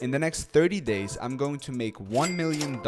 In the next 30 days, I'm going to make $1 million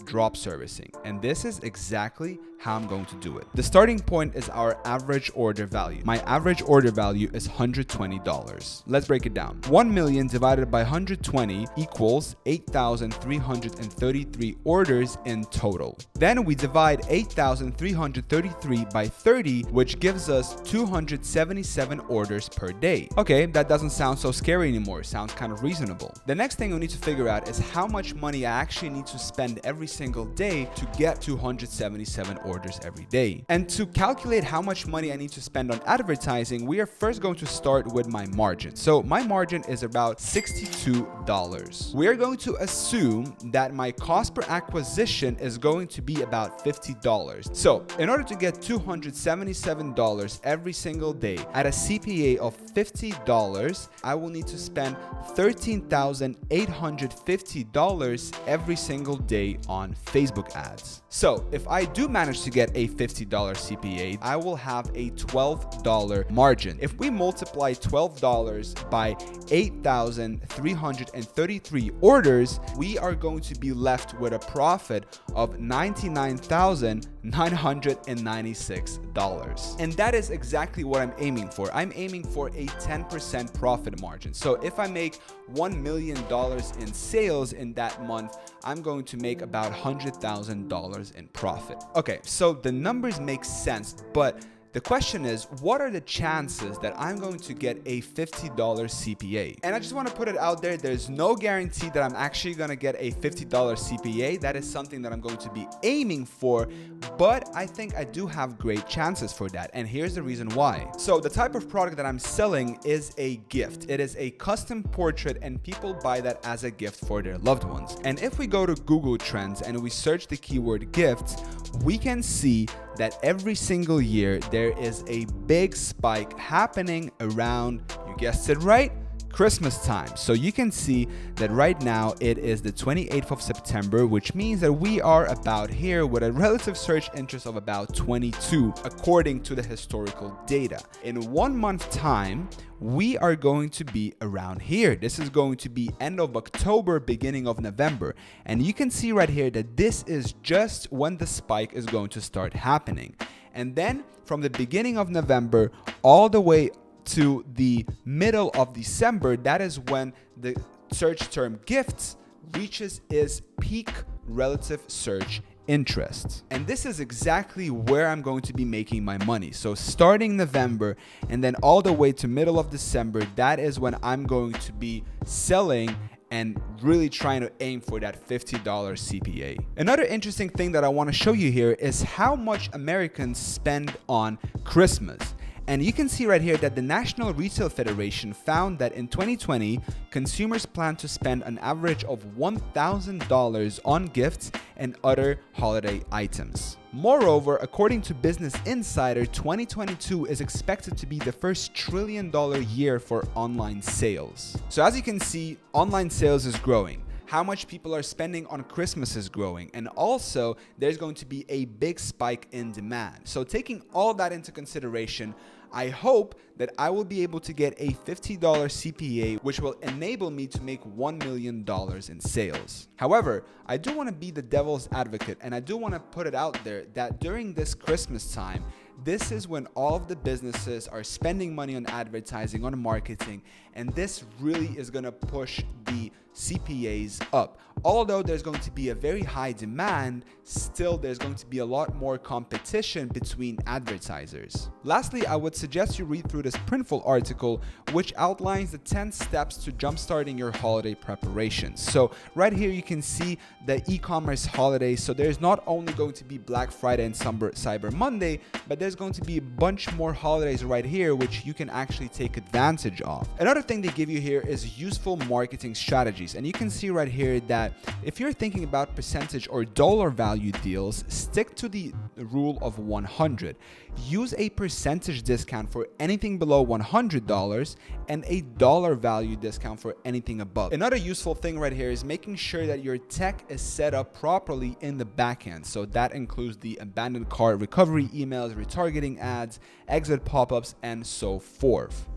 drop servicing. And this is exactly how I'm going to do it. The starting point is our average order value. My average order value is $120. Let's break it down. 1 million divided by 120 equals 8,333 orders in total. Then we divide 8,333 by 30, which gives us 277 orders per day. Okay, that doesn't sound so scary anymore. It sounds kind of reasonable. The next thing we need to figure out is how much money I actually need to spend every single day to get 277 orders every day. And to calculate how much money I need to spend on advertising, we are first going to start with my margin. So my margin is about $62. We are going to assume that my cost per acquisition is going to be about $50. So in order to get $277 every single day at a CPA of $50, I will need to spend $13,850 every single day on Facebook ads. So if I do manage to get a $50 CPA, I will have a $12 margin. If we multiply $12 by 8,333 orders, we are going to be left with a profit of $99,996. And that is exactly what I'm aiming for. I'm aiming for a 10% profit margin. So if I make $1 million in sales in that month, I'm going to make about $100,000 in profit. Okay, so the numbers make sense, but the question is, what are the chances that I'm going to get a $50 CPA? And I just want to put it out there, there's no guarantee that I'm actually going to get a $50 CPA. That is something that I'm going to be aiming for, but I think I do have great chances for that. And here's the reason why. So the type of product that I'm selling is a gift. It is a custom portrait, and people buy that as a gift for their loved ones. And if we go to Google Trends and we search the keyword gifts, we can see that every single year there is a big spike happening around, you guessed it right, Christmas time. So you can see that right now it is the 28th of September, which means that we are about here with a relative search interest of about 22, according to the historical data. In 1 month time, we are going to be around here. This is going to be end of October, beginning of November. And you can see right here that this is just when the spike is going to start happening. And then from the beginning of November all the way to the middle of December, that is when the search term gifts reaches its peak relative search interest. And this is exactly where I'm going to be making my money. So starting November and then all the way to middle of December, that is when I'm going to be selling and really trying to aim for that $50 CPA. Another interesting thing that I want to show you here is how much Americans spend on Christmas. And you can see right here that the National Retail Federation found that in 2020, consumers plan to spend an average of $1,000 on gifts and other holiday items. Moreover, according to Business Insider, 2022 is expected to be the first $1 trillion year for online sales. So as you can see, online sales is growing. How much people are spending on Christmas is growing, and also there's going to be a big spike in demand. So taking all that into consideration, I hope that I will be able to get a $50 CPA, which will enable me to make $1 million in sales. However, I do want to be the devil's advocate, and I do want to put it out there that during this Christmas time, this is when all of the businesses are spending money on advertising, on marketing, and this really is going to push the CPAs up. Although there's going to be a very high demand, still there's going to be a lot more competition between advertisers. Lastly, I would suggest you read through this Printful article, which outlines the 10 steps to jumpstarting your holiday preparations. So right here you can see the e-commerce holidays. So there's not only going to be Black Friday and Cyber Monday, but there's going to be a bunch more holidays right here which you can actually take advantage of. Another thing they give you here is useful marketing strategies. And you can see right here that if you're thinking about percentage or dollar value deals, stick to the rule of 100. Use a percentage discount for anything below $100 and a dollar value discount for anything above. Another useful thing right here is making sure that your tech is set up properly in the backend. So that includes the abandoned cart recovery emails, retargeting ads, exit pop-ups, and so forth.